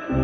Muy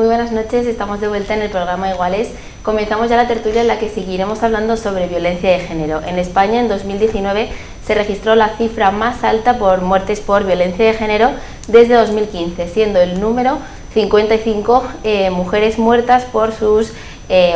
buenas noches, estamos de vuelta en el programa Iguales. Comenzamos ya la tertulia en la que seguiremos hablando sobre violencia de género. En España, en 2019, se registró la cifra más alta por muertes por violencia de género desde 2015, siendo el número 55 mujeres muertas por sus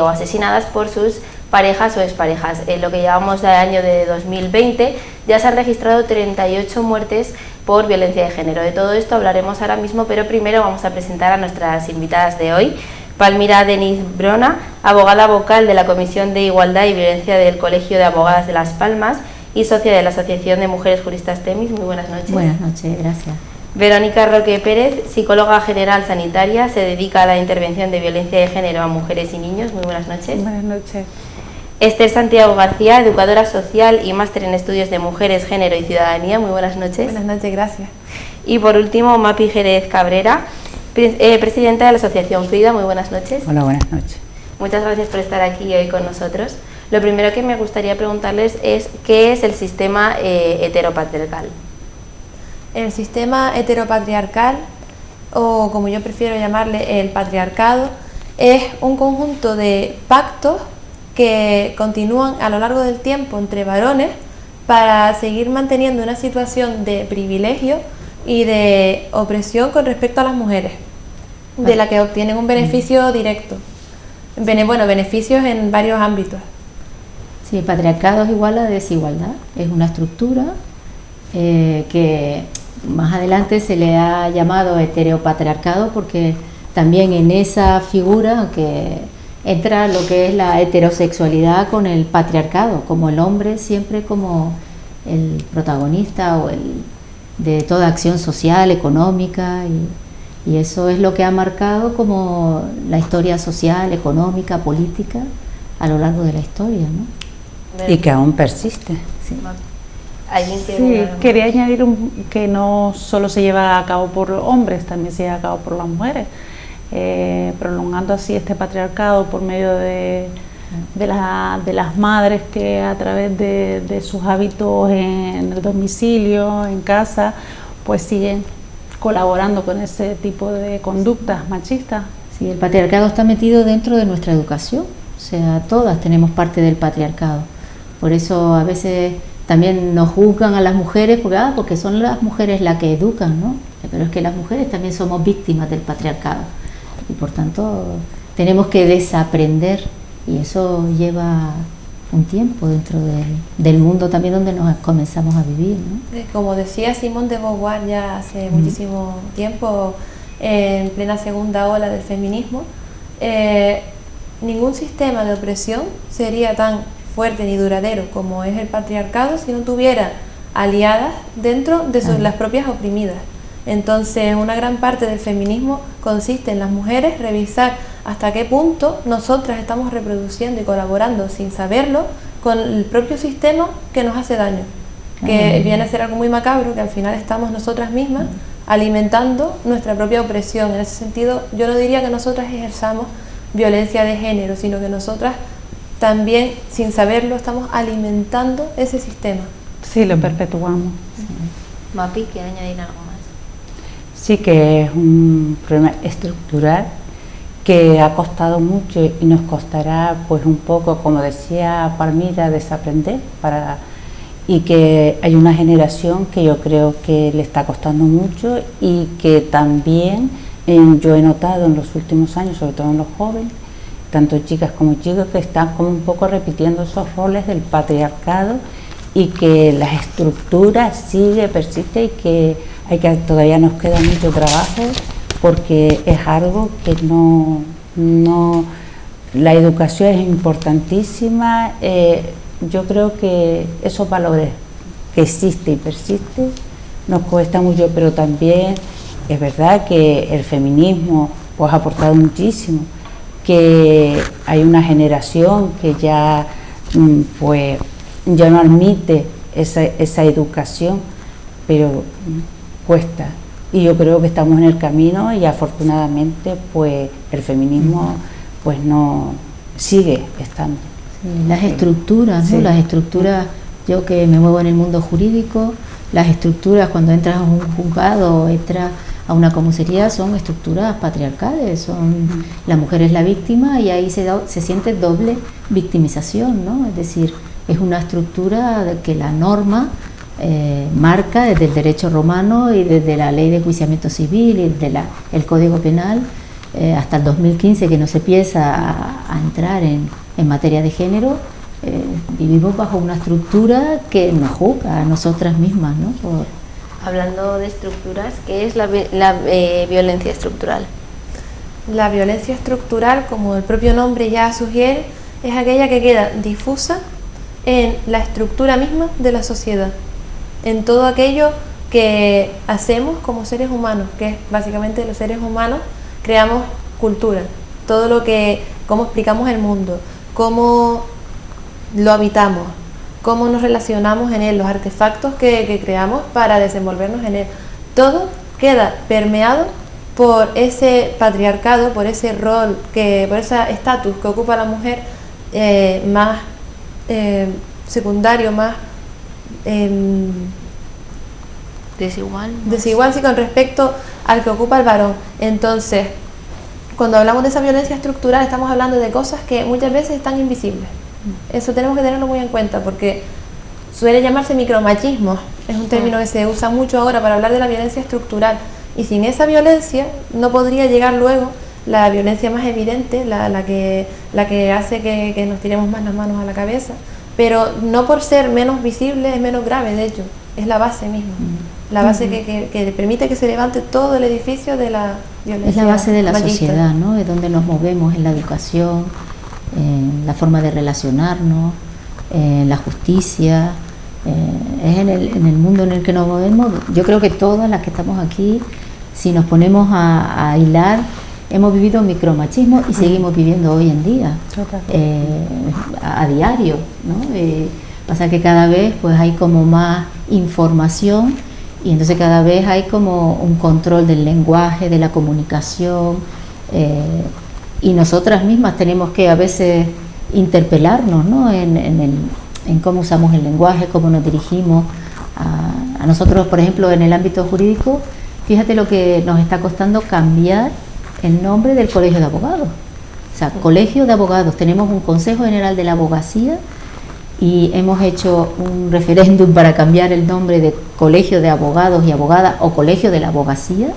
o asesinadas por sus parejas o exparejas. En lo que llevamos del año de 2020 ya se han registrado 38 muertes por violencia de género. De todo esto hablaremos ahora mismo, pero primero vamos a presentar a nuestras invitadas de hoy. Palmira Deniz Brona, abogada vocal de la Comisión de Igualdad y Violencia del Colegio de Abogadas de Las Palmas y socia de la Asociación de Mujeres Juristas Temis. Muy buenas noches. Buenas noches, gracias. Verónica Roque Pérez, psicóloga general sanitaria, se dedica a la intervención de violencia de género a mujeres y niños. Muy buenas noches. Buenas noches. Esther Santiago García, educadora social y máster en estudios de mujeres, género y ciudadanía. Muy buenas noches. Buenas noches, gracias. Y por último, Mapi Jerez Cabrera, presidenta de la Asociación Frida. Muy buenas noches. Hola, buenas noches. Muchas gracias por estar aquí hoy con nosotros. Lo primero que me gustaría preguntarles es ¿qué es el sistema heteropatriarcal? El sistema heteropatriarcal, o como yo prefiero llamarle el patriarcado, es un conjunto de pactos que continúan a lo largo del tiempo entre varones para seguir manteniendo una situación de privilegio y de opresión con respecto a las mujeres, de la que obtienen un beneficio directo. Beneficios en varios ámbitos. Sí, el patriarcado es igual a desigualdad, es una estructura que más adelante se le ha llamado heteropatriarcado porque también en esa figura que entra lo que es la heterosexualidad con el patriarcado, como el hombre siempre como el protagonista o de toda acción social, económica, y eso es lo que ha marcado como la historia social, económica, política a lo largo de la historia, ¿no? Y que aún persiste. Sí. Sí, quería añadir que no solo se lleva a cabo por hombres, también se lleva a cabo por las mujeres. Prolongando así este patriarcado por medio de las madres que a través de sus hábitos en el domicilio, en casa, pues siguen colaborando con ese tipo de conductas machistas. Sí, el patriarcado está metido dentro de nuestra educación, o sea, todas tenemos parte del patriarcado. Por eso a veces también nos juzgan a las mujeres porque son las mujeres las que educan, ¿no? Pero es que las mujeres también somos víctimas del patriarcado. Y por tanto tenemos que desaprender, y eso lleva un tiempo dentro del mundo también donde nos comenzamos a vivir, ¿no? Como decía Simone de Beauvoir ya hace muchísimo tiempo, en plena segunda ola del feminismo, ningún sistema de opresión sería tan fuerte ni duradero como es el patriarcado si no tuviera aliadas dentro de las propias oprimidas. Entonces, una gran parte del feminismo consiste en las mujeres revisar hasta qué punto nosotras estamos reproduciendo y colaborando sin saberlo con el propio sistema que nos hace daño, que viene a ser algo muy macabro, que al final estamos nosotras mismas alimentando nuestra propia opresión. En ese sentido, yo no diría que nosotras ejerzamos violencia de género, sino que nosotras también, sin saberlo, estamos alimentando ese sistema. Sí, lo perpetuamos. Sí. Mapi, ¿quiere añadir algo más? Sí, que es un problema estructural que ha costado mucho y nos costará pues un poco, como decía Palmira, desaprender y que hay una generación que yo creo que le está costando mucho y que también yo he notado en los últimos años, sobre todo en los jóvenes, tanto chicas como chicos, que están como un poco repitiendo esos roles del patriarcado y que las estructuras persiste y que todavía nos queda mucho trabajo porque es algo que no la educación es importantísima, yo creo que esos valores que existen y persisten nos cuesta mucho, pero también es verdad que el feminismo pues ha aportado muchísimo, que hay una generación que ya pues ya no admite esa educación, pero cuesta, y yo creo que estamos en el camino y afortunadamente pues el feminismo pues no sigue estando. Sí, las estructuras, ¿no? Sí. Las estructuras, yo que me muevo en el mundo jurídico, las estructuras cuando entras a un juzgado o entras a una comisaría son estructuras patriarcales, son la mujer es la víctima y ahí se siente doble victimización, ¿no? Es decir, es una estructura que la norma marca desde el derecho romano y desde la ley de enjuiciamiento civil y desde el Código Penal hasta el 2015, que no se empieza a entrar en materia de género. Vivimos bajo una estructura que nos juzga a nosotras mismas, ¿no? Hablando de estructuras, ¿qué es la violencia estructural? La violencia estructural, como el propio nombre ya sugiere, es aquella que queda difusa en la estructura misma de la sociedad, en todo aquello que hacemos como seres humanos, que es básicamente los seres humanos creamos cultura, todo lo que, cómo explicamos el mundo, cómo lo habitamos, cómo nos relacionamos en él, los artefactos que creamos para desenvolvernos en él. Todo queda permeado por ese patriarcado, por ese rol, por ese estatus que ocupa la mujer más secundario, más desigual sí, con respecto al que ocupa el varón. Entonces, cuando hablamos de esa violencia estructural, estamos hablando de cosas que muchas veces están invisibles. Eso tenemos que tenerlo muy en cuenta, porque suele llamarse micromachismo, es un término que se usa mucho ahora para hablar de la violencia estructural, y sin esa violencia no podría llegar luego la violencia más evidente, la que hace que nos tiremos más las manos a la cabeza, pero no por ser menos visible es menos grave, de hecho, es la base misma, la base que permite que se levante todo el edificio de la violencia. Es la base de la machista. sociedad, ¿no? Es donde nos movemos, en la educación, en la forma de relacionarnos, en la justicia, es en el mundo en el que nos movemos. Yo creo que todas las que estamos aquí, si nos ponemos a hilar, hemos vivido micromachismo y seguimos viviendo hoy en día, a diario, ¿no? Pasa que cada vez pues hay como más información y entonces cada vez hay como un control del lenguaje, de la comunicación, y nosotras mismas tenemos que a veces interpelarnos, ¿no? en cómo usamos el lenguaje, cómo nos dirigimos a nosotros, por ejemplo, en el ámbito jurídico. Fíjate lo que nos está costando cambiar el nombre del Colegio de Abogados. O sea, Colegio de Abogados, tenemos un Consejo General de la Abogacía y hemos hecho un referéndum para cambiar el nombre de Colegio de Abogados y Abogadas o Colegio de la Abogacía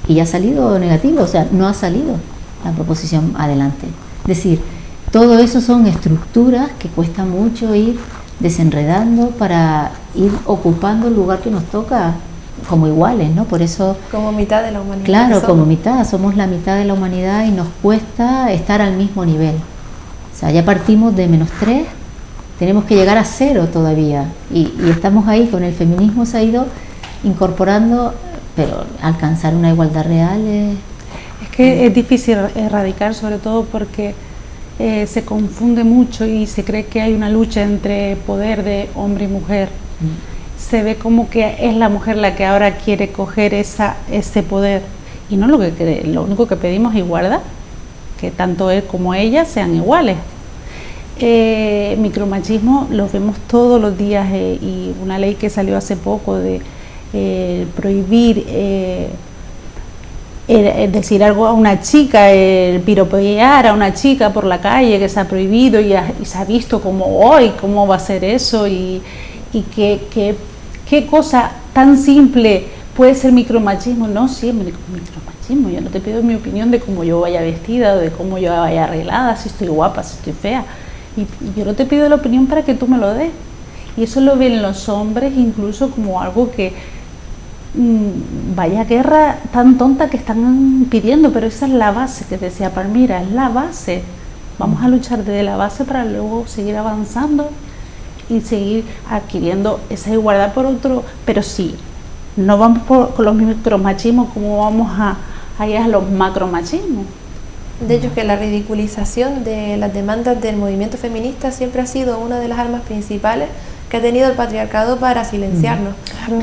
y ha salido negativo, o sea, no ha salido la proposición adelante. Es decir, todo eso son estructuras que cuesta mucho ir desenredando para ir ocupando el lugar que nos toca como iguales, ¿no? Por eso, como mitad de la humanidad. Claro, como mitad, somos la mitad de la humanidad y nos cuesta estar al mismo nivel. O sea, ya partimos de -3, tenemos que llegar a 0 todavía y estamos ahí, con el feminismo se ha ido incorporando, pero alcanzar una igualdad real es que es difícil erradicar, sobre todo porque se confunde mucho y se cree que hay una lucha entre poder de hombre y mujer. Se ve como que es la mujer la que ahora quiere coger ese poder y no lo único que pedimos es igualdad, que tanto él como ella sean iguales. Micromachismo lo vemos todos los días y una ley que salió hace poco de prohibir decir algo a una chica, el piropear a una chica por la calle, que se ha prohibido y se ha visto como hoy, cómo va a ser eso y qué cosa tan simple puede ser micromachismo. No, sí es micromachismo. Yo no te pido mi opinión de cómo yo vaya vestida, de cómo yo vaya arreglada, si estoy guapa, si estoy fea. Y yo no te pido la opinión para que tú me lo des. Y eso lo ven los hombres incluso como algo que vaya guerra tan tonta que están pidiendo, pero esa es la base que decía Palmira, es la base. Vamos a luchar desde la base para luego seguir avanzando y seguir adquiriendo esa igualdad por otro, pero sí, no vamos con los micromachismos como vamos a ir a los macromachismos. De hecho, que la ridiculización de las demandas del movimiento feminista siempre ha sido una de las armas principales que ha tenido el patriarcado para silenciarnos.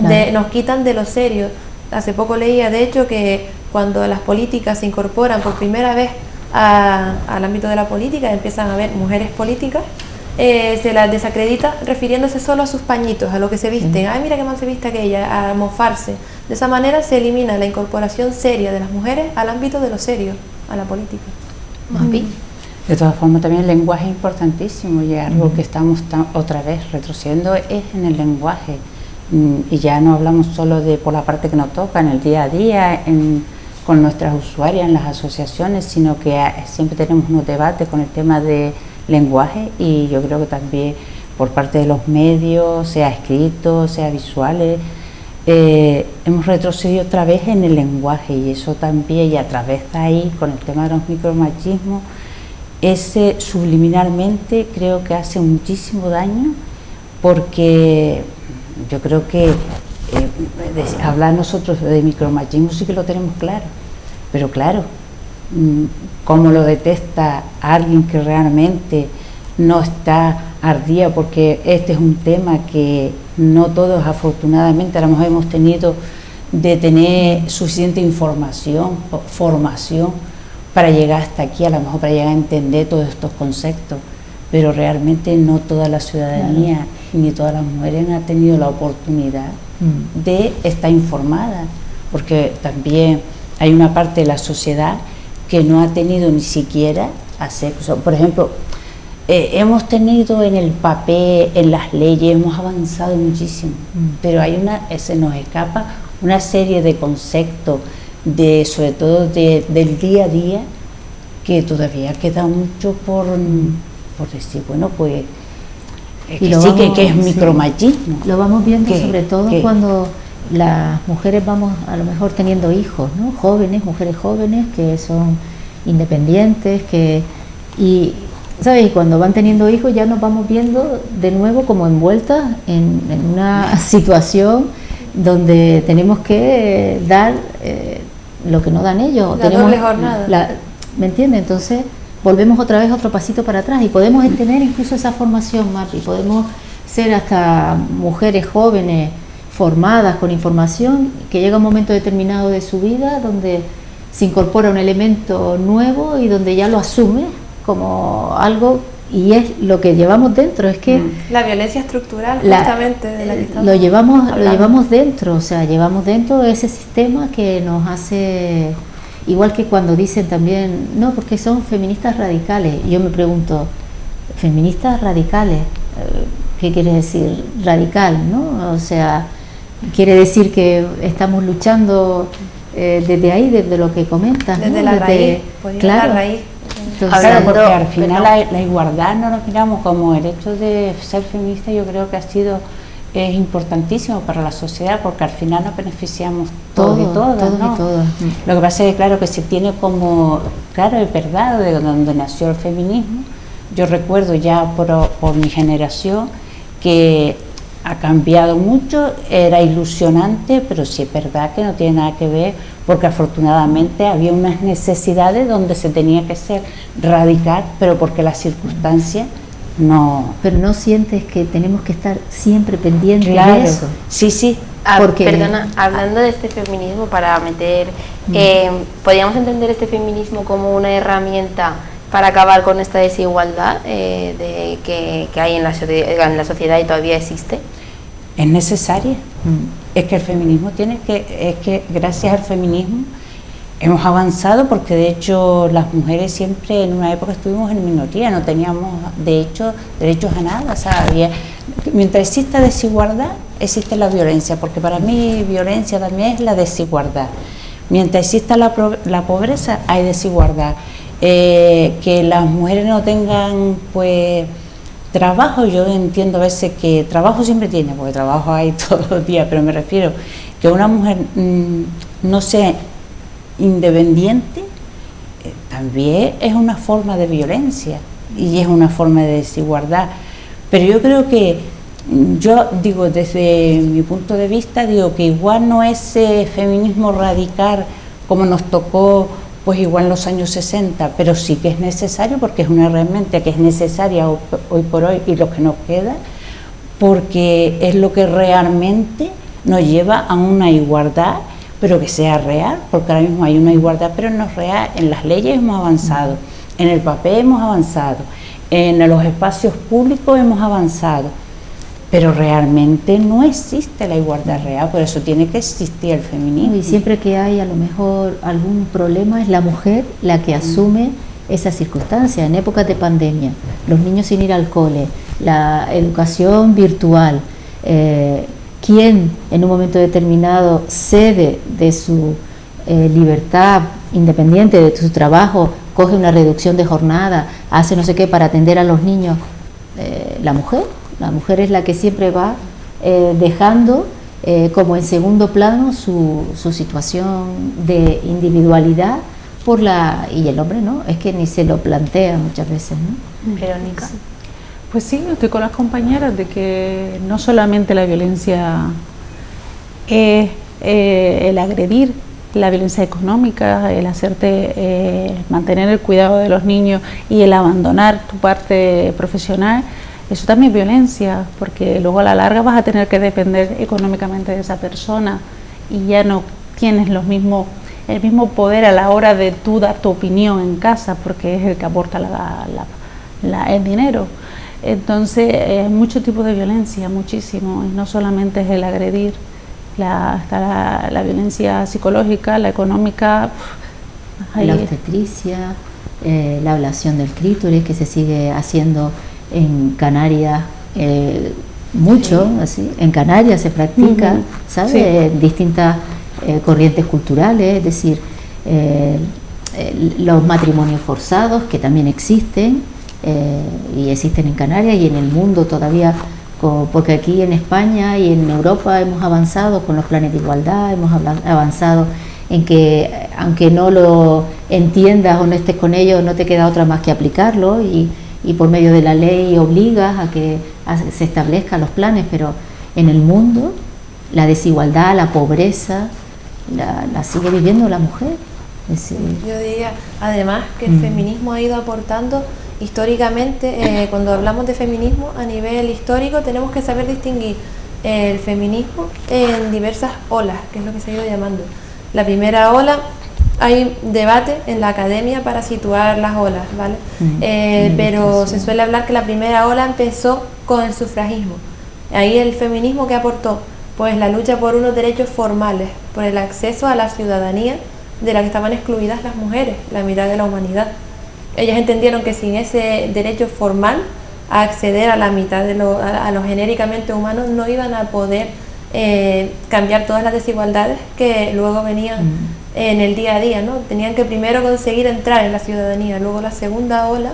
Claro. Nos quitan de lo serio. Hace poco leía, de hecho, que cuando las políticas se incorporan por primera vez al ámbito de la política, empiezan a haber mujeres políticas, se las desacredita refiriéndose solo a sus pañitos, a lo que se visten. Ay, mira qué mal se viste aquella, a mofarse. De esa manera se elimina la incorporación seria de las mujeres al ámbito de lo serio, a la política. Mapi. De todas formas, también el lenguaje es importantísimo y algo que estamos otra vez retrocediendo es en el lenguaje. Y ya no hablamos solo de por la parte que nos toca en el día a día, con nuestras usuarias, en las asociaciones, sino que siempre tenemos unos debates con el tema de lenguaje, y yo creo que también por parte de los medios, sea escritos, sea visuales, hemos retrocedido otra vez en el lenguaje, y eso también, y a través de ahí, con el tema de los micromachismos, ese subliminalmente creo que hace muchísimo daño, porque yo creo que hablar nosotros de micromachismo sí que lo tenemos claro, pero claro, cómo lo detesta alguien que realmente no está ardía, porque este es un tema que no todos afortunadamente a lo mejor hemos tenido de tener suficiente información, formación para llegar hasta aquí, a lo mejor para llegar a entender todos estos conceptos, pero realmente no toda la ciudadanía ni todas las mujeres han tenido la oportunidad de estar informadas, porque también hay una parte de la sociedad que no ha tenido ni siquiera acceso. Por ejemplo, hemos tenido en el papel, en las leyes, hemos avanzado muchísimo, pero se nos escapa una serie de conceptos, sobre todo del día a día, que todavía queda mucho por decir, bueno, pues que es micromachismo. Lo vamos viendo sobre ¿Qué? todo cuando las mujeres vamos a lo mejor teniendo hijos, ¿no? Mujeres jóvenes que son independientes, y ¿sabes? Cuando van teniendo hijos ya nos vamos viendo de nuevo como envueltas en una situación donde tenemos que dar lo que no dan ellos. La doble jornada. ¿Me entiendes? Entonces volvemos otra vez otro pasito para atrás, y podemos tener incluso esa formación, Mapi, podemos ser hasta mujeres jóvenes formadas con información, que llega un momento determinado de su vida donde se incorpora un elemento nuevo y donde ya lo asume como algo, y es lo que llevamos dentro. Es que la violencia estructural, justamente, de la que estamos lo llevamos dentro. o sea, llevamos dentro ese sistema que nos hace, igual que cuando dicen también, no, porque son feministas radicales. Yo me pregunto, ¿feministas radicales? ¿Qué quiere decir radical, no? O sea, quiere decir que estamos luchando desde ahí, desde lo que comentas, desde ¿no? la raíz, claro. la raíz. Entonces, Claro, porque al final la igualdad no nos miramos como el hecho de ser feminista. Yo creo que es importantísimo para la sociedad, porque al final nos beneficiamos todos y todas, ¿no? Lo que pasa es que, claro, que se tiene como, claro, es verdad, de donde nació el feminismo. Yo recuerdo ya por mi generación que ha cambiado mucho, era ilusionante, pero sí es verdad que no tiene nada que ver, porque afortunadamente había unas necesidades donde se tenía que ser radical, pero porque las circunstancias no... Pero no sientes que tenemos que estar siempre pendientes Claro, de eso. sí. Porque, perdona, hablando de este feminismo, para meter, ¿podríamos entender este feminismo como una herramienta para acabar con esta desigualdad que hay en la sociedad y todavía existe? Es necesaria. Es que el feminismo es que gracias al feminismo hemos avanzado, porque de hecho las mujeres siempre en una época estuvimos en minoría, no teníamos de hecho derechos a nada. O sea, mientras exista desigualdad, existe la violencia, porque para mí violencia también es la desigualdad. Mientras exista la pobreza, hay desigualdad. Que las mujeres no tengan pues trabajo, yo entiendo a veces que trabajo siempre tiene, porque trabajo hay todos los días, pero me refiero que una mujer no sea independiente, también es una forma de violencia y es una forma de desigualdad. Pero yo creo que yo digo, desde mi punto de vista, digo que igual no es feminismo radical como nos tocó pues igual en los años 60, pero sí que es necesario, porque es una herramienta que es necesaria hoy por hoy y lo que nos queda, porque es lo que realmente nos lleva a una igualdad, pero que sea real, porque ahora mismo hay una igualdad, pero no es real. En las leyes hemos avanzado, en el papel hemos avanzado, en los espacios públicos hemos avanzado, pero realmente no existe la igualdad real, por eso tiene que existir el feminismo. Y siempre que hay a lo mejor algún problema, es la mujer la que asume esa circunstancia. En épocas de pandemia, los niños sin ir al cole, la educación virtual, ¿quién en un momento determinado cede de su libertad independiente, de su trabajo, coge una reducción de jornada, hace no sé qué para atender a los niños? La mujer. La mujer es la que siempre va dejando como en segundo plano su situación de individualidad y el hombre no, es que ni se lo plantea muchas veces, ¿no? Verónica. Pues sí, estoy con las compañeras de que no solamente la violencia es el agredir, la violencia económica, el hacerte mantener el cuidado de los niños y el abandonar tu parte profesional. Eso también es violencia, porque luego a la larga vas a tener que depender económicamente de esa persona y ya no tienes el mismo poder a la hora de tú dar tu opinión en casa, porque es el que aporta el dinero. Entonces, mucho tipo de violencia, muchísimo, y no solamente es el agredir, está la violencia psicológica, la económica. La obstetricia, la ablación del clítoris, que se sigue haciendo en Canarias mucho, sí. Así, en Canarias se practica, ¿sabes? Sí. En distintas corrientes culturales, es decir, los matrimonios forzados que también existen y existen en Canarias y en el mundo todavía, porque aquí en España y en Europa hemos avanzado con los planes de igualdad, hemos avanzado en que aunque no lo entiendas o no estés con ellos, no te queda otra más que aplicarlo y por medio de la ley obligas a que se establezcan los planes, pero en el mundo la desigualdad, la pobreza, la sigue viviendo la mujer. Yo diría, además, que el feminismo ha ido aportando históricamente, cuando hablamos de feminismo a nivel histórico, tenemos que saber distinguir el feminismo en diversas olas, que es lo que se ha ido llamando. La primera ola, hay debate en la academia para situar las olas, ¿vale? Pero se suele hablar que la primera ola empezó con el sufragismo. Ahí el feminismo que aportó, pues la lucha por unos derechos formales, por el acceso a la ciudadanía de la que estaban excluidas las mujeres, la mitad de la humanidad. Ellas entendieron que sin ese derecho formal a acceder a la mitad a lo genéricamente humano no iban a poder cambiar todas las desigualdades que luego venían en el día a día, ¿no? Tenían que primero conseguir entrar en la ciudadanía. Luego la segunda ola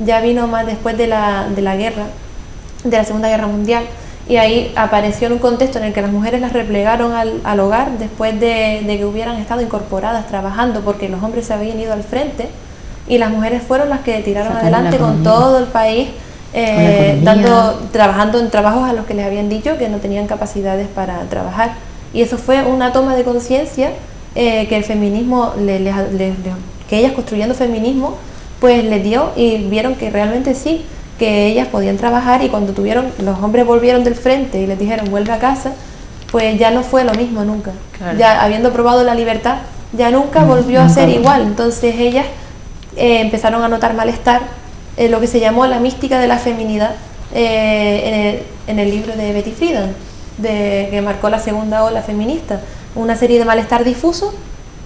ya vino más después de la guerra, de la Segunda Guerra Mundial, y ahí apareció en un contexto en el que las mujeres las replegaron al hogar después de que hubieran estado incorporadas trabajando, porque los hombres se habían ido al frente y las mujeres fueron las que tiraron adelante con todo el país, trabajando en trabajos a los que les habían dicho que no tenían capacidades para trabajar. Y eso fue una toma de conciencia que el feminismo, que ellas construyendo feminismo, pues les dio, y vieron que realmente sí, que ellas podían trabajar, y cuando los hombres volvieron del frente y les dijeron vuelve a casa, pues ya no fue lo mismo nunca. Claro. Ya habiendo probado la libertad, ya nunca volvió a ser igual. Entonces ellas empezaron a notar malestar, lo que se llamó la mística de la feminidad, en el libro de Betty Friedan, que marcó la segunda ola feminista, una serie de malestar difuso,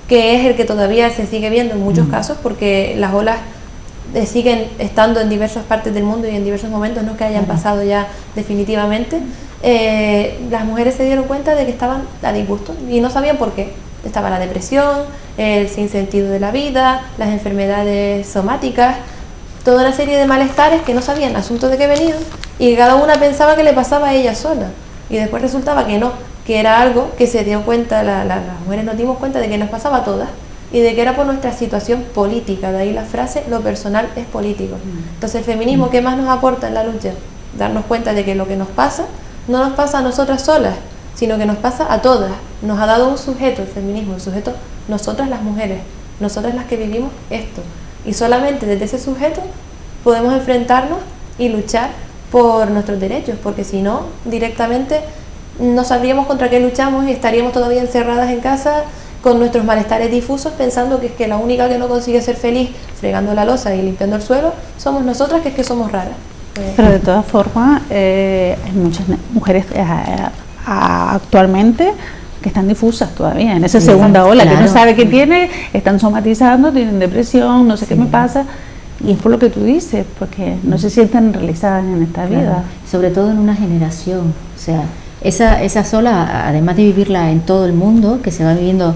que es el que todavía se sigue viendo en muchos casos, porque las olas siguen estando en diversas partes del mundo y en diversos momentos, no es que hayan pasado ya definitivamente. Las mujeres se dieron cuenta de que estaban a disgusto y no sabían por qué. Estaba la depresión, el sinsentido de la vida, las enfermedades somáticas, toda una serie de malestares que no sabían asuntos de qué venían, y cada una pensaba que le pasaba a ella sola, y después resultaba que no, que era algo que se dio cuenta, las mujeres nos dimos cuenta de que nos pasaba a todas, y de que era por nuestra situación política. De ahí la frase, lo personal es político. Entonces el feminismo, ¿qué más nos aporta en la lucha? Darnos cuenta de que lo que nos pasa no nos pasa a nosotras solas, sino que nos pasa a todas. Nos ha dado un sujeto, el feminismo, el sujeto, nosotras las mujeres, nosotras las que vivimos esto. Y solamente desde ese sujeto podemos enfrentarnos y luchar por nuestros derechos, porque si no, directamente no sabríamos contra qué luchamos y estaríamos todavía encerradas en casa con nuestros malestares difusos, pensando que es que la única que no consigue ser feliz fregando la loza y limpiando el suelo somos nosotras, que es que somos raras. Pero de todas formas, hay muchas mujeres actualmente que están difusas todavía, en esa segunda ola, claro, que no sabe qué tiene, están somatizando, tienen depresión, no sé qué me pasa, y es por lo que tú dices, porque no se sienten realizadas en esta vida. Sobre todo en una generación, o sea, esa ola, además de vivirla en todo el mundo, que se va viviendo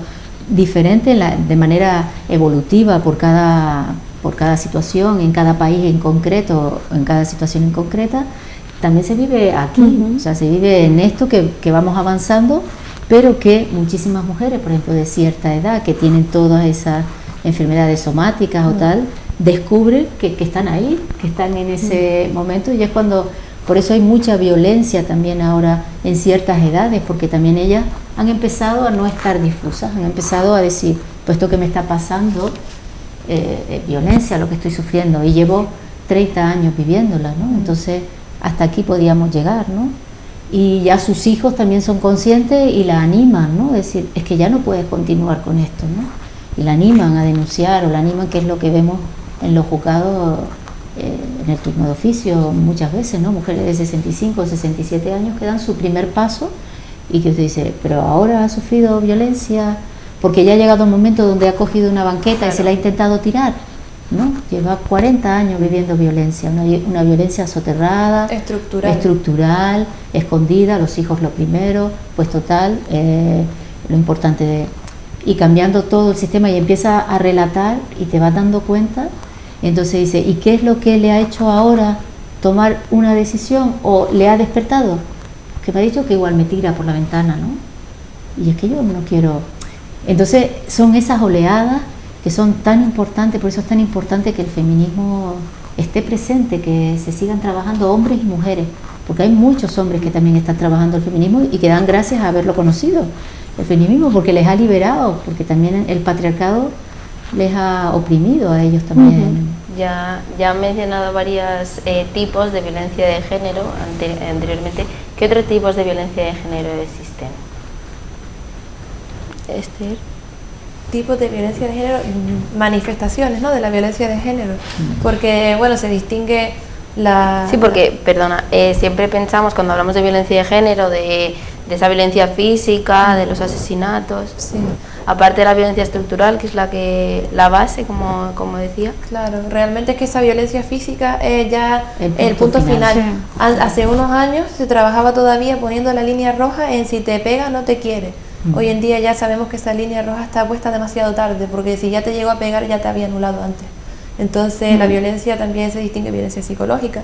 diferente, de manera evolutiva por cada situación, en cada país en concreto, en cada situación en concreta, también se vive aquí, o sea, se vive en esto que vamos avanzando, pero que muchísimas mujeres, por ejemplo, de cierta edad, que tienen todas esas enfermedades somáticas o tal, descubren que están ahí, que están en ese momento, y es cuando, por eso hay mucha violencia también ahora en ciertas edades, porque también ellas han empezado a no estar difusas, han empezado a decir, pues esto que me está pasando, violencia, lo que estoy sufriendo, y llevo 30 años viviéndola, ¿no? Entonces, hasta aquí podíamos llegar, ¿no? Y ya sus hijos también son conscientes y la animan, ¿no? Es decir, es que ya no puedes continuar con esto, ¿no? Y la animan a denunciar, o la animan, que es lo que vemos en los juzgados, en el turno de oficio muchas veces, ¿no? Mujeres de 65 o 67 años que dan su primer paso y que usted dice, pero ahora ha sufrido violencia, porque ya ha llegado un momento donde ha cogido una banqueta y se la ha intentado tirar, ¿no? Lleva 40 años viviendo violencia, una violencia soterrada, estructural, escondida, los hijos lo primero, pues total, lo importante y cambiando todo el sistema, y empieza a relatar y te vas dando cuenta. Entonces dice, ¿y qué es lo que le ha hecho ahora tomar una decisión o le ha despertado? Que me ha dicho que igual me tira por la ventana, ¿no? Y es que yo no quiero. Entonces son esas oleadas que son tan importantes, por eso es tan importante que el feminismo esté presente, que se sigan trabajando hombres y mujeres, porque hay muchos hombres que también están trabajando el feminismo y que dan gracias a haberlo conocido, el feminismo, porque les ha liberado, porque también el patriarcado les ha oprimido a ellos también. Ya han mencionado varios tipos de violencia de género anteriormente. ¿Qué otros tipos de violencia de género existen? Esther. Tipos de violencia de género, manifestaciones, ¿no?, de la violencia de género, porque, bueno, se distingue la... Sí, porque, perdona, siempre pensamos cuando hablamos de violencia de género, de esa violencia física, de los asesinatos, aparte de la violencia estructural, que es la base, como decía. Claro, realmente es que esa violencia física es ya el punto final. Sí. Hace unos años se trabajaba todavía poniendo la línea roja en si te pega no te quiere. Hoy en día ya sabemos que esa línea roja está puesta demasiado tarde, porque si ya te llegó a pegar ya te había anulado antes. Entonces la violencia también se distingue, violencia psicológica,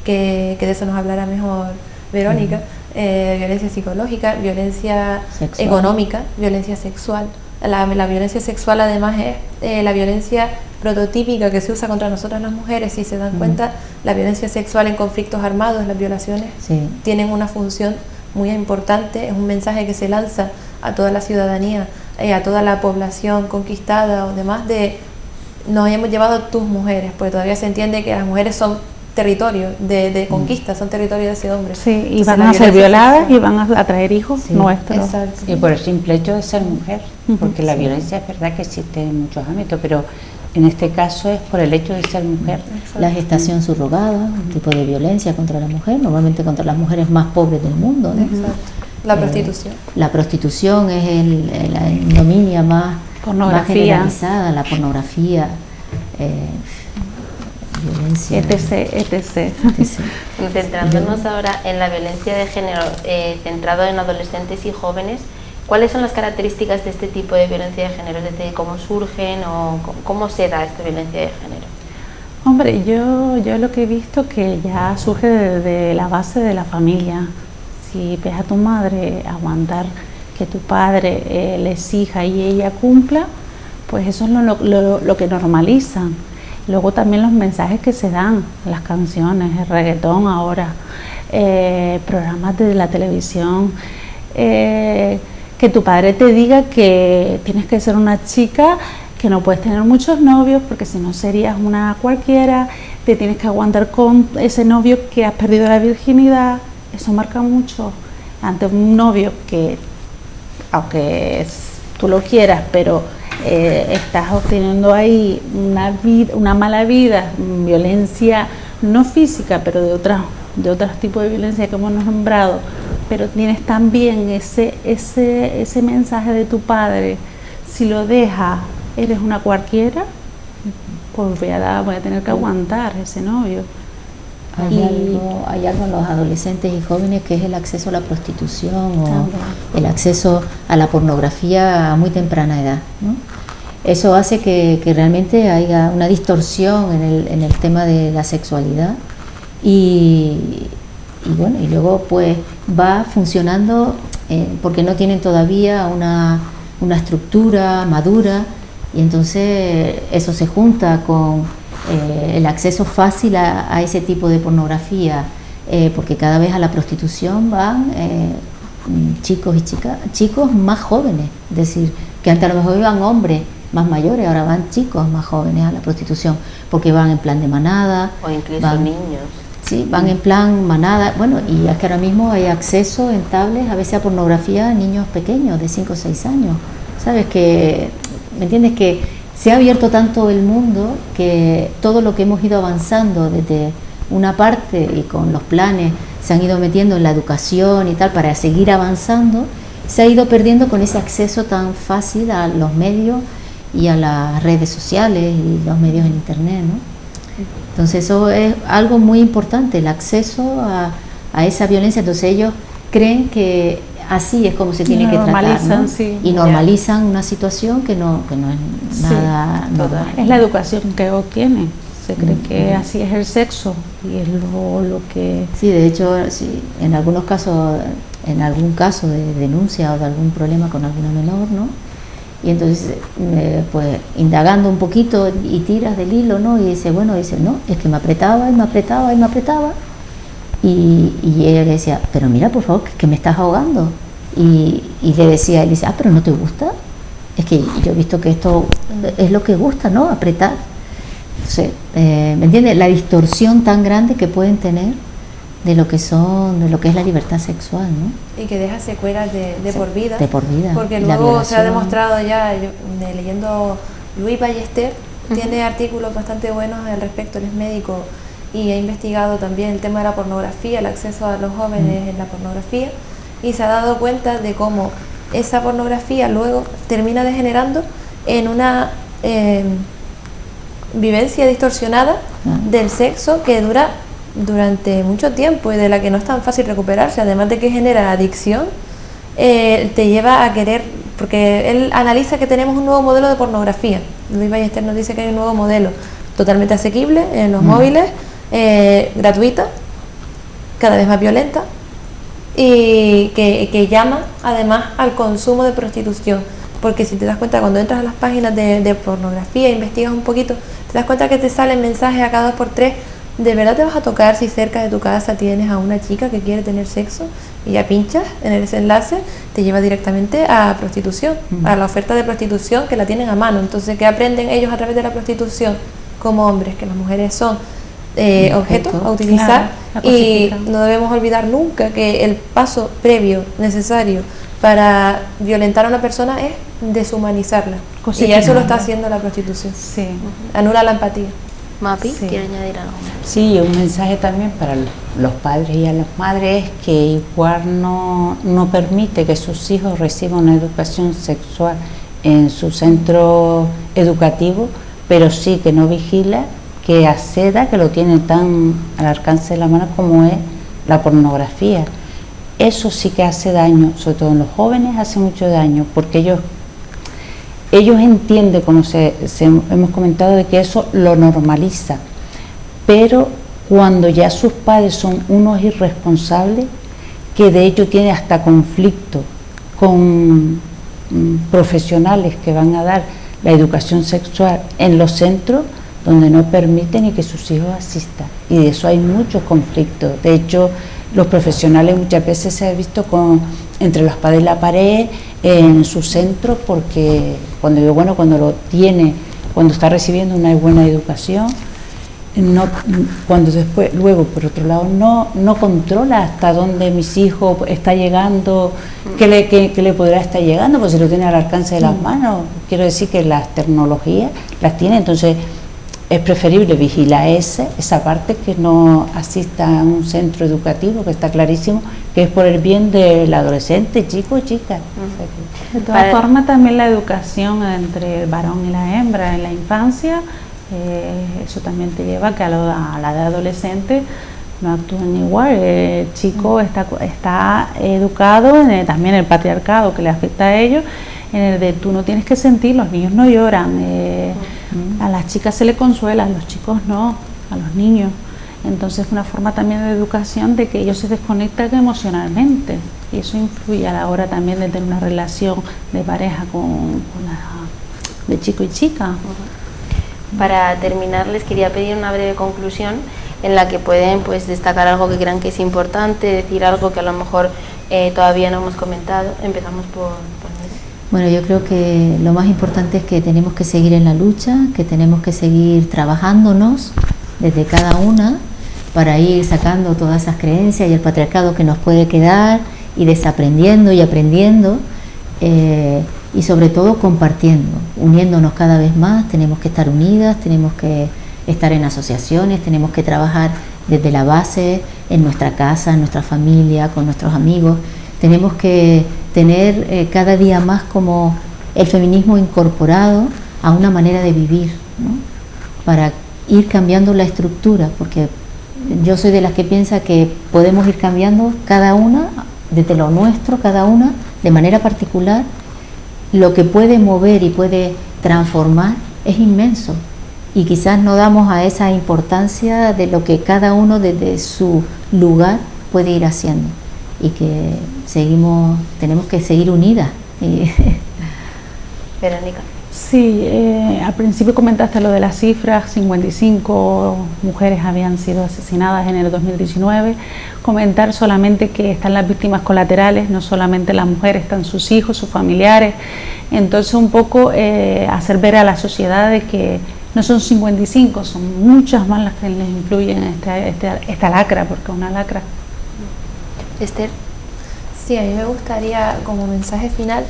que de eso nos hablará mejor Verónica, violencia psicológica, violencia económica, violencia sexual. La violencia sexual además es la violencia prototípica que se usa contra nosotras las mujeres. Si se dan cuenta, la violencia sexual en conflictos armados, las violaciones, tienen una función muy importante, es un mensaje que se lanza a toda la ciudadanía, a toda la población conquistada o demás, de nos hemos llevado tus mujeres, porque todavía se entiende que las mujeres son territorio de conquista, son territorio de ese hombre. Sí, y van a ser violadas y van a traer hijos nuestros. Exacto. Y por el simple hecho de ser mujer, porque la violencia es verdad que existe en muchos ámbitos, pero en este caso es por el hecho de ser mujer. Exacto. La gestación subrogada, un tipo de violencia contra la mujer, normalmente contra las mujeres más pobres del mundo, ¿no? Exacto. La prostitución. La prostitución es la ignominia más generalizada, la pornografía, violencia, etc. Centrándonos ahora en la violencia de género, centrado en adolescentes y jóvenes, ¿cuáles son las características de este tipo de violencia de género? Es decir, ¿cómo surgen o cómo se da esta violencia de género? Hombre, yo lo que he visto que ya surge desde la base de la familia. Si ves a tu madre aguantar que tu padre le exija y ella cumpla, pues eso es lo que normalizan. Luego también los mensajes que se dan, las canciones, el reggaetón ahora, programas de la televisión, que tu padre te diga que tienes que ser una chica, que no puedes tener muchos novios porque si no serías una cualquiera, te tienes que aguantar con ese novio que has perdido la virginidad. Eso marca mucho ante un novio que, aunque tú lo quieras, pero estás obteniendo ahí una mala vida, violencia no física, pero de otros tipos de violencia que hemos nombrado, pero tienes también ese mensaje de tu padre. Si lo dejas, eres una cualquiera, pues voy a tener que aguantar ese novio. Hay algo en los adolescentes y jóvenes que es el acceso a la prostitución o el acceso a la pornografía a muy temprana edad, ¿no? Eso hace que realmente haya una distorsión en el tema de la sexualidad y bueno, y luego pues va funcionando porque no tienen todavía una estructura madura, y entonces eso se junta con el acceso fácil a ese tipo de pornografía, porque cada vez a la prostitución van chicos y chicas, chicos más jóvenes, es decir, que antes a lo mejor iban hombres más mayores, ahora van chicos más jóvenes a la prostitución, porque van en plan de manada. O incluso niños. Sí, van en plan manada. Bueno, y es que ahora mismo hay acceso en tablets a veces a pornografía a niños pequeños de 5 o 6 años. ¿Sabes? Que, ¿me entiendes? Que se ha abierto tanto el mundo que todo lo que hemos ido avanzando desde una parte y con los planes se han ido metiendo en la educación y tal para seguir avanzando, se ha ido perdiendo con ese acceso tan fácil a los medios y a las redes sociales y los medios en internet, ¿no? Entonces eso es algo muy importante, el acceso a esa violencia. Entonces ellos creen que así es como se tiene que tratar, ¿no? Sí. Y normalizan una situación que no es nada normal. Es la educación que obtienen. Se cree que así es el sexo y es lo que... Sí, de hecho, sí, en algunos casos, en algún caso de denuncia o de algún problema con alguna menor, ¿no? Y entonces, pues, indagando un poquito y tiras del hilo, ¿no? Y dice, bueno, no, es que me apretaba y me apretaba y me apretaba. Y ella le decía, pero mira, por favor, que me estás ahogando. Y le decía, él dice, pero ¿no te gusta? Es que yo he visto que esto es lo que gusta, ¿no? Apretar. Entonces, ¿me entiendes? La distorsión tan grande que pueden tener de lo que es la libertad sexual, ¿no? Y que deja secuelas de por vida. De por vida. Porque luego se ha demostrado ya, leyendo Luis Ballester, tiene artículos bastante buenos al respecto, él es médico y ha investigado también el tema de la pornografía, el acceso a los jóvenes en la pornografía, y se ha dado cuenta de cómo esa pornografía luego termina degenerando en una vivencia distorsionada del sexo que dura durante mucho tiempo y de la que no es tan fácil recuperarse, además de que genera adicción, te lleva a querer, porque él analiza que tenemos un nuevo modelo de pornografía. Luis Ballester nos dice que hay un nuevo modelo totalmente asequible en los móviles, gratuita, cada vez más violenta, y que llama además al consumo de prostitución, porque si te das cuenta, cuando entras a las páginas de pornografía e investigas un poquito, te das cuenta que te salen mensajes a cada 2x3. ¿De verdad te vas a tocar si cerca de tu casa tienes a una chica que quiere tener sexo y ya pinchas en ese enlace? Te lleva directamente a prostitución, a la oferta de prostitución que la tienen a mano. Entonces, ¿qué aprenden ellos a través de la prostitución como hombres? Que las mujeres son objetos a utilizar, claro, y no debemos olvidar nunca que el paso previo necesario para violentar a una persona es deshumanizarla. Y eso lo está haciendo la prostitución. Sí. Anula la empatía. Mapi, Sí. ¿quiere añadir algo? Sí, un mensaje también para los padres y a las madres es que igual no permite que sus hijos reciban una educación sexual en su centro educativo, pero sí que no vigila que acceda, que lo tiene tan al alcance de la mano como es la pornografía. Eso sí que hace daño, sobre todo en los jóvenes hace mucho daño, porque ellos entienden, como hemos comentado, de que eso lo normaliza, pero cuando ya sus padres son unos irresponsables, que de hecho tiene hasta conflicto con profesionales que van a dar la educación sexual en los centros donde no permiten y que sus hijos asistan, y de eso hay muchos conflictos. De hecho, los profesionales muchas veces se ha visto entre la espada y la pared en su centro, porque cuando lo tiene, cuando está recibiendo una buena educación, luego por otro lado no controla hasta dónde mis hijos está llegando, qué le podrá estar llegando, pues si lo tiene al alcance de las manos. Quiero decir que las tecnologías las tiene, entonces es preferible vigilar esa parte, que no asista a un centro educativo, que está clarísimo que es por el bien del adolescente, chico o chica. De todas formas, también la educación entre el varón y la hembra en la infancia, eso también te lleva a que a la edad adolescente no actúen igual. El chico está educado también el patriarcado que le afecta a ellos, en el de tú no tienes que sentir, los niños no lloran, a las chicas se les consuela, a los chicos no, a los niños. Entonces es una forma también de educación de que ellos se desconectan emocionalmente, y eso influye a la hora también de tener una relación de pareja de chico y chica. Para terminar, les quería pedir una breve conclusión en la que pueden pues destacar algo que crean que es importante, decir algo que a lo mejor todavía no hemos comentado. Empezamos por Nerea. Bueno, yo creo que lo más importante es que tenemos que seguir en la lucha, que tenemos que seguir trabajándonos desde cada una para ir sacando todas esas creencias y el patriarcado que nos puede quedar, y desaprendiendo y aprendiendo, y sobre todo compartiendo, uniéndonos cada vez más. Tenemos que estar unidas, tenemos que estar en asociaciones, tenemos que trabajar desde la base, en nuestra casa, en nuestra familia, con nuestros amigos. Tenemos que tener cada día más como el feminismo incorporado a una manera de vivir, ¿no? Para ir cambiando la estructura, porque yo soy de las que piensa que podemos ir cambiando cada una, desde lo nuestro, cada una, de manera particular. Lo que puede mover y puede transformar es inmenso, y quizás no damos a esa importancia de lo que cada uno desde su lugar puede ir haciendo, y que tenemos que seguir unidas. Verónica. Sí, al principio comentaste lo de las cifras, 55 mujeres habían sido asesinadas en el 2019. Comentar solamente que están las víctimas colaterales, no solamente las mujeres, están sus hijos, sus familiares. Entonces un poco hacer ver a la sociedad de que no son 55, son muchas más las que les influyen esta lacra, porque es una lacra. Esther. Sí, a mí me gustaría, como mensaje final,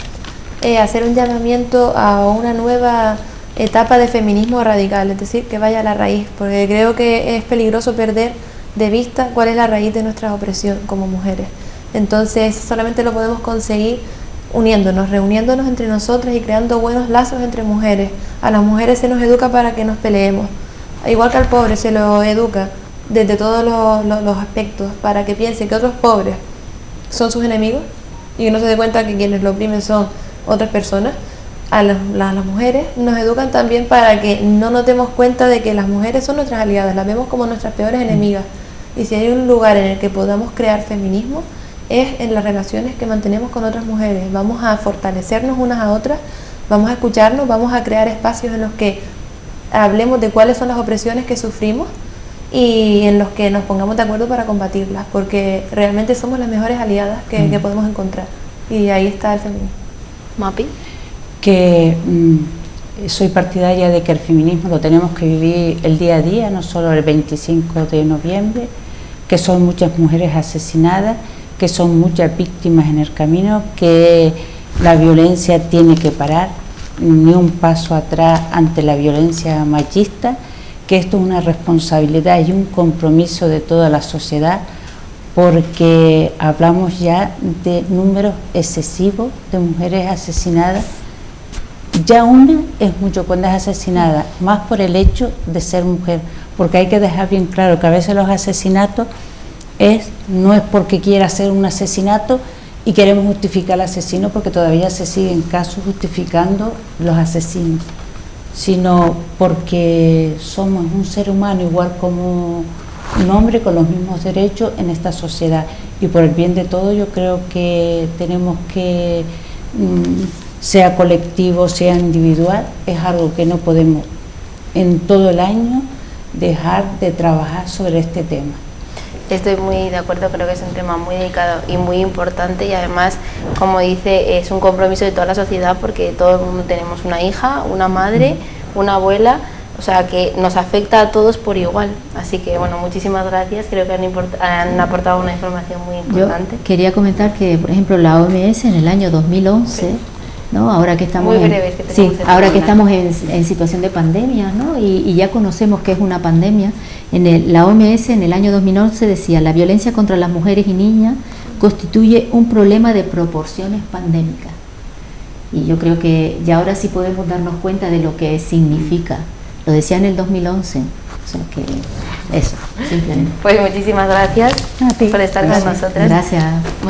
hacer un llamamiento a una nueva etapa de feminismo radical, es decir, que vaya a la raíz, porque creo que es peligroso perder de vista cuál es la raíz de nuestra opresión como mujeres. Entonces solamente lo podemos conseguir uniéndonos, reuniéndonos entre nosotras y creando buenos lazos entre mujeres. A las mujeres se nos educa para que nos peleemos, igual que al pobre se lo educa desde todos los aspectos, para que piense que otros pobres son sus enemigos y que no se dé cuenta que quienes lo oprimen son otras personas. A las mujeres nos educan también para que no nos demos cuenta de que las mujeres son nuestras aliadas, las vemos como nuestras peores enemigas. Y si hay un lugar en el que podamos crear feminismo, es en las relaciones que mantenemos con otras mujeres. Vamos a fortalecernos unas a otras, vamos a escucharnos, vamos a crear espacios en los que hablemos de cuáles son las opresiones que sufrimos y en los que nos pongamos de acuerdo para combatirlas, porque realmente somos las mejores aliadas que podemos encontrar, y ahí está el feminismo. Mapi. Que soy partidaria de que el feminismo lo tenemos que vivir el día a día, no solo el 25 de noviembre, que son muchas mujeres asesinadas, que son muchas víctimas en el camino, que la violencia tiene que parar, ni un paso atrás ante la violencia machista, que esto es una responsabilidad y un compromiso de toda la sociedad, porque hablamos ya de números excesivos de mujeres asesinadas. Ya una es mucho cuando es asesinada, más por el hecho de ser mujer, porque hay que dejar bien claro que a veces los asesinatos no es porque quiera hacer un asesinato y queremos justificar al asesino, porque todavía se siguen casos justificando los asesinos, sino porque somos un ser humano igual como un hombre, con los mismos derechos en esta sociedad, y por el bien de todos yo creo que tenemos que, sea colectivo, sea individual, es algo que no podemos en todo el año dejar de trabajar sobre este tema. Estoy muy de acuerdo, creo que es un tema muy delicado y muy importante, y además, como dice, es un compromiso de toda la sociedad, porque todo el mundo tenemos una hija, una madre, una abuela, o sea que nos afecta a todos por igual. Así que bueno, muchísimas gracias, creo que han aportado una información muy importante. Yo quería comentar que, por ejemplo, la OMS en el año 2011, ¿no? Ahora que estamos, ahora que estamos en situación de pandemia, ¿no? y ya conocemos qué es una pandemia, la OMS en el año 2011 decía: la violencia contra las mujeres y niñas constituye un problema de proporciones pandémicas. Y yo creo que ya ahora sí podemos darnos cuenta de lo que significa. Lo decía en el 2011. O sea que eso, simplemente. Pues muchísimas gracias por estar con nosotros. Gracias.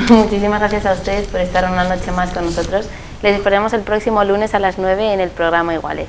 Muchísimas gracias a ustedes por estar una noche más con nosotros. Les esperamos el próximo lunes a las 9 en el programa Iguales.